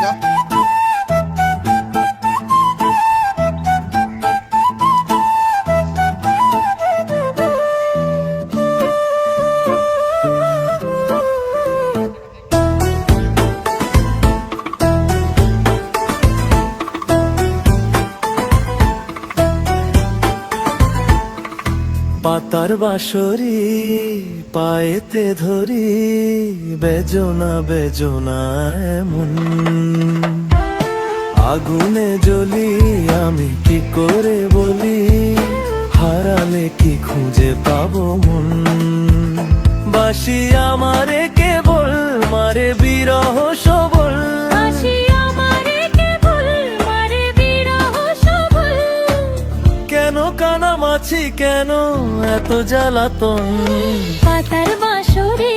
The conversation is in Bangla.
যা। পাতার বাঁশরি পায়েতে ধরি, বেজনা বেজনা এমন আগুনে জ্বলি, আমি কি করে বলি, হারালে কি খুঁজে পাবো মন। বাসি আমারে কেবল মারে বিরহ সবল, কেন কানামাছি, কেন এত জ্বালাতন। পাতার বাঁশরি